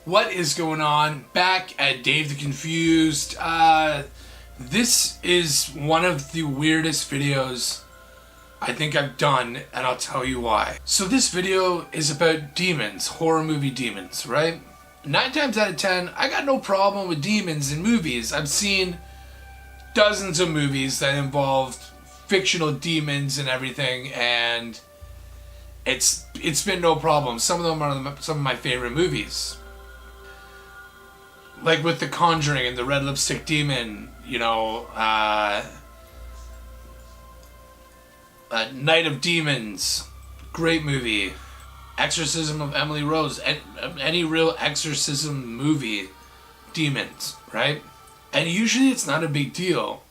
What is going on? Back at Dave the Confused. This is one of the weirdest videos I think I've done, and I'll tell you why. So this video is about demons, horror movie demons, right? 9 times out of 10, I got no problem with demons in movies. I've seen dozens of movies that involved fictional demons and everything, and it's been no problem. Some of them are some of my favorite movies. Like with the Conjuring and the Red Lipstick Demon, you know, Night of Demons, great movie. Exorcism of Emily Rose, any real exorcism movie, demons, right? And usually it's not a big deal,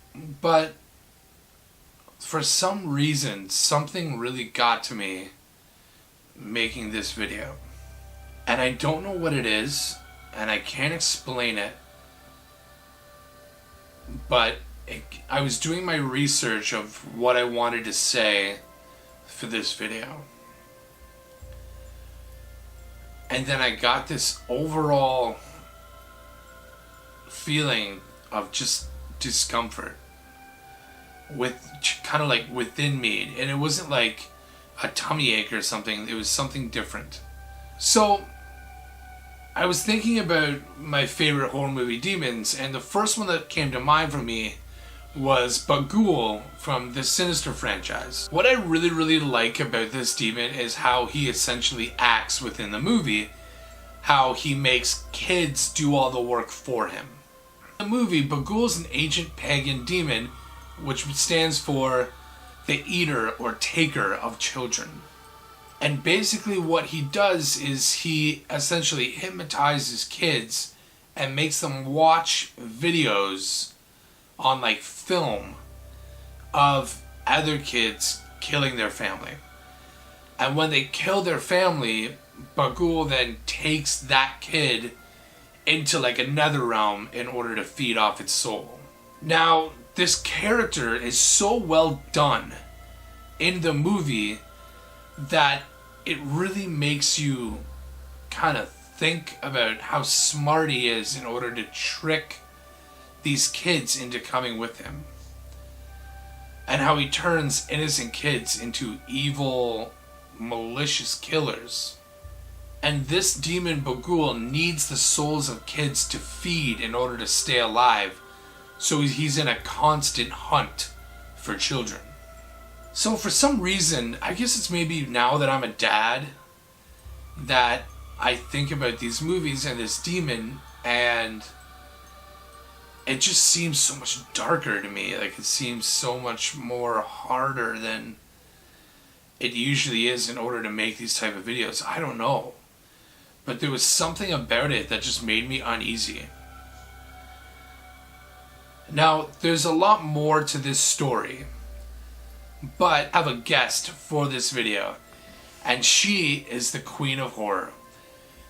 but for some reason, something really got to me making this video. And I don't know what it is, and I can't explain it, but I was doing my research of what I wanted to say for this video. And then I got this overall feeling of just discomfort with kind of like within me. And it wasn't like a tummy ache or something. It was something different. So I was thinking about my favorite horror movie demons, and the first one that came to mind for me was Ghoul from the Sinister franchise. What I really like about this demon is how he essentially acts within the movie, how he makes kids do all the work for him. In the movie, Ghoul is an ancient pagan demon, which stands for the eater or taker of children. And basically what he does is he essentially hypnotizes kids and makes them watch videos on like film of other kids killing their family. And when they kill their family, Ghoul then takes that kid into like another realm in order to feed off its soul. Now, this character is so well done in the movie that it really makes you kind of think about how smart he is in order to trick these kids into coming with him. And how he turns innocent kids into evil, malicious killers. And this demon Ghoul needs the souls of kids to feed in order to stay alive. So he's in a constant hunt for children. So for some reason, I guess it's maybe now that I'm a dad, that I think about these movies and this demon, and it just seems so much darker to me. Like, it seems so much more harder than it usually is in order to make these type of videos. I don't know. But there was something about it that just made me uneasy. Now, there's a lot more to this story, but I have a guest for this video, and she is the queen of horror.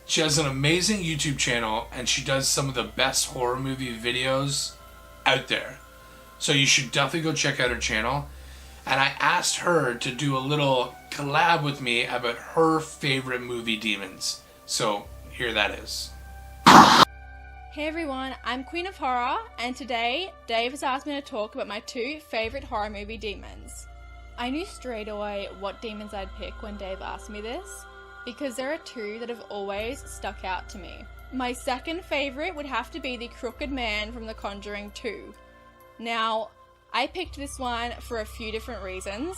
She has an amazing YouTube channel, and she does some of the best horror movie videos out there. So you should definitely go check out her channel. And I asked her to do a little collab with me about her favorite movie demons. So here that is. Hey everyone, I'm Queen of Horror, and today Dave has asked me to talk about my 2 favourite horror movie demons. I knew straight away what demons I'd pick when Dave asked me this, because there are 2 that have always stuck out to me. My second favourite would have to be the Crooked Man from the Conjuring 2. Now, I picked this one for a few different reasons.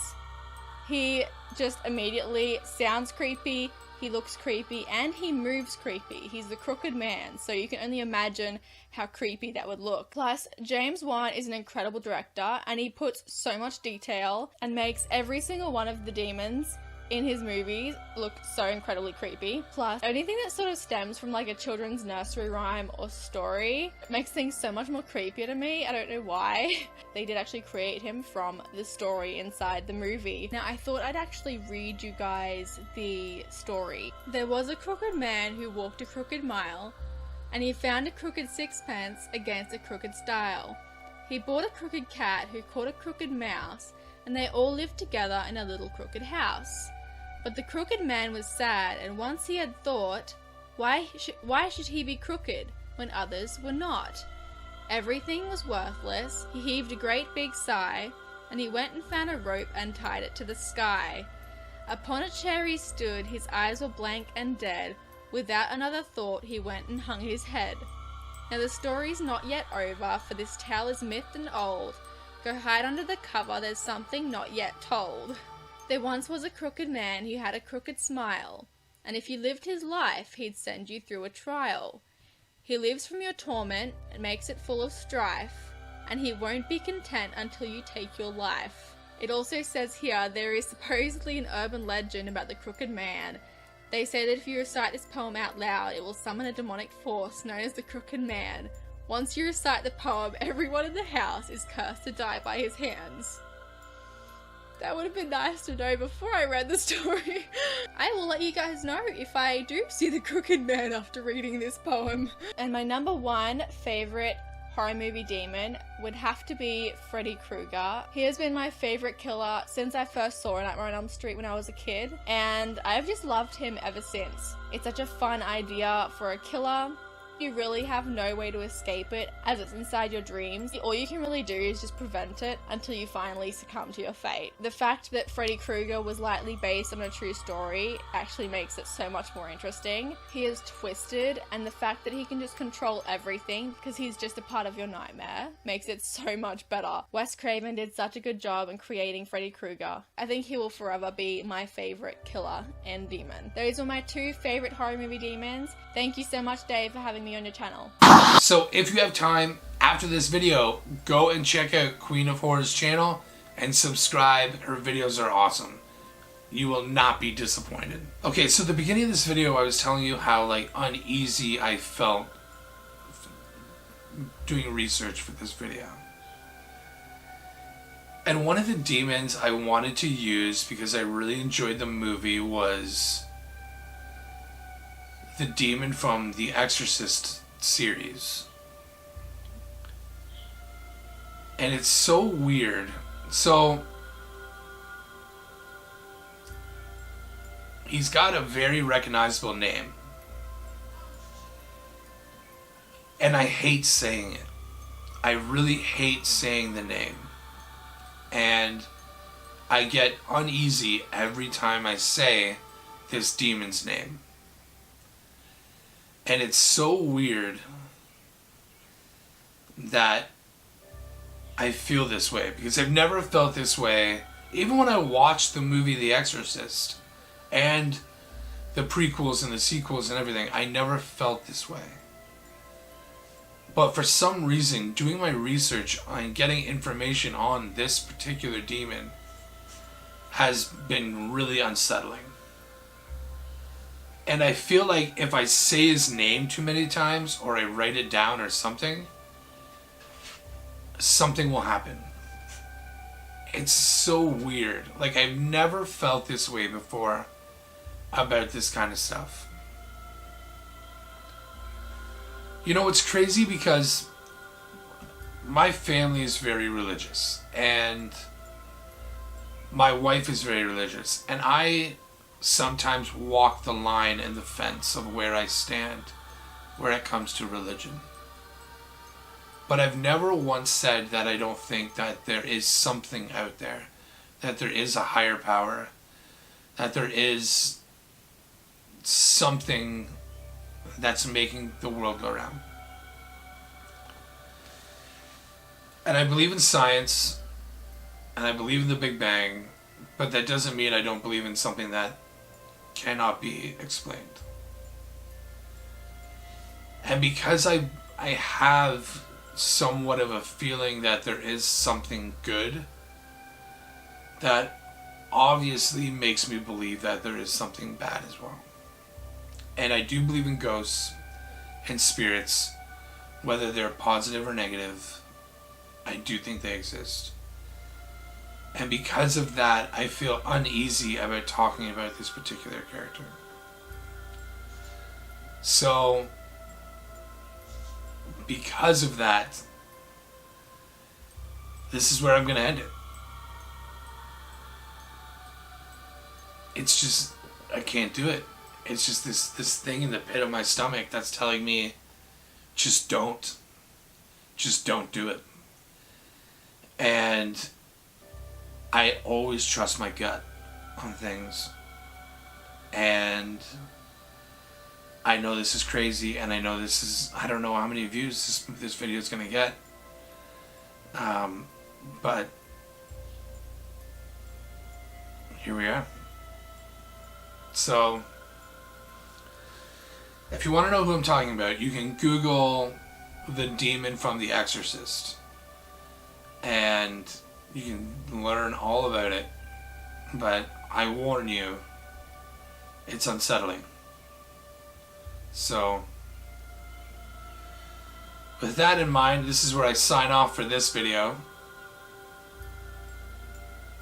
He just immediately sounds creepy, he looks creepy, and he moves creepy. He's the Crooked Man, so you can only imagine how creepy that would look. Plus, James Wan is an incredible director, and he puts so much detail and makes every single one of the demons in his movies look so incredibly creepy. Plus, anything that sort of stems from like a children's nursery rhyme or story makes things so much more creepier to me. I don't know why. They did actually create him from the story inside the movie. Now, I thought I'd actually read you guys the story. There was a crooked man who walked a crooked mile, and he found a crooked sixpence against a crooked stile. He bought a crooked cat who caught a crooked mouse, and they all lived together in a little crooked house. But the crooked man was sad, and once he had thought, why should he be crooked when others were not? Everything was worthless. He heaved a great big sigh, and he went and found a rope and tied it to the sky. Upon a chair he stood, his eyes were blank and dead. Without another thought he went and hung his head. Now the story's not yet over, for this tale is mythed and old. Go hide under the cover, there's something not yet told. There once was a crooked man who had a crooked smile, and if you lived his life, he'd send you through a trial. He lives from your torment and makes it full of strife, and he won't be content until you take your life. It also says here there is supposedly an urban legend about the crooked man. They say that if you recite this poem out loud, it will summon a demonic force known as the Crooked Man. Once you recite the poem, everyone in the house is cursed to die by his hands. That would have been nice to know before I read the story. I will let you guys know if I do see the Crooked Man after reading this poem. And my number one favourite horror movie demon would have to be Freddy Krueger. He has been my favourite killer since I first saw Nightmare on Elm Street when I was a kid, and I've just loved him ever since. It's such a fun idea for a killer. You really have no way to escape it, as it's inside your dreams. All you can really do is just prevent it until you finally succumb to your fate. The fact that Freddy Krueger was lightly based on a true story actually makes it so much more interesting. He is twisted, and the fact that he can just control everything because he's just a part of your nightmare makes it so much better. Wes Craven did such a good job in creating Freddy Krueger. I think he will forever be my favorite killer and demon. Those were my two favorite horror movie demons. Thank you so much, Dave, for having me on your channel. So if you have time after this video, go and check out Queen of Horror's channel and subscribe. Her videos are awesome. You will not be disappointed. Okay, so at the beginning of this video, I was telling you how uneasy I felt doing research for this video. And one of the demons I wanted to use because I really enjoyed the movie was the demon from the Exorcist series. And it's so weird. So he's got a very recognizable name, and I hate saying it. I really hate saying the name, and I get uneasy every time I say this demon's name. And it's so weird that I feel this way, because I've never felt this way. Even when I watched the movie The Exorcist and the prequels and the sequels and everything, I never felt this way. But for some reason, doing my research on getting information on this particular demon has been really unsettling. And I feel like if I say his name too many times, or I write it down or something will happen. It's so weird. I've never felt this way before about this kind of stuff. You know, it's crazy because my family is very religious, and my wife is very religious, and I sometimes walk the line and the fence of where I stand where it comes to religion. But I've never once said that I don't think that there is something out there, that there is a higher power, that there is something that's making the world go round. And I believe in science, and I believe in the Big Bang, but that doesn't mean I don't believe in something that cannot be explained. And because I have somewhat of a feeling that there is something good that obviously makes me believe that there is something bad as well. And I do believe in ghosts and spirits, whether they're positive or negative. I do think they exist. And because of that, I feel uneasy about talking about this particular character. So, because of that, this is where I'm going to end it. It's just, I can't do it. It's just this thing in the pit of my stomach that's telling me, just don't. Just don't do it. And I always trust my gut on things. And I know this is crazy, and I know this is, I don't know how many views this video is going to get. But here we are. So, if you want to know who I'm talking about, you can Google the demon from The Exorcist. And you can learn all about it. But I warn you, it's unsettling. So, with that in mind, this is where I sign off for this video.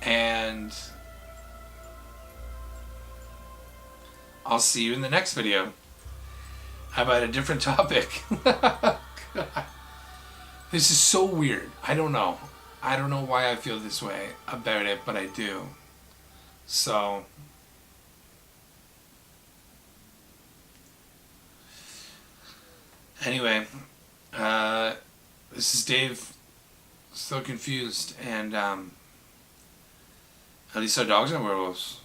And I'll see you in the next video about a different topic. This is so weird. I don't know. I don't know why I feel this way about it, but I do. So, anyway, this is Dave, still confused, and at least our dogs are werewolves.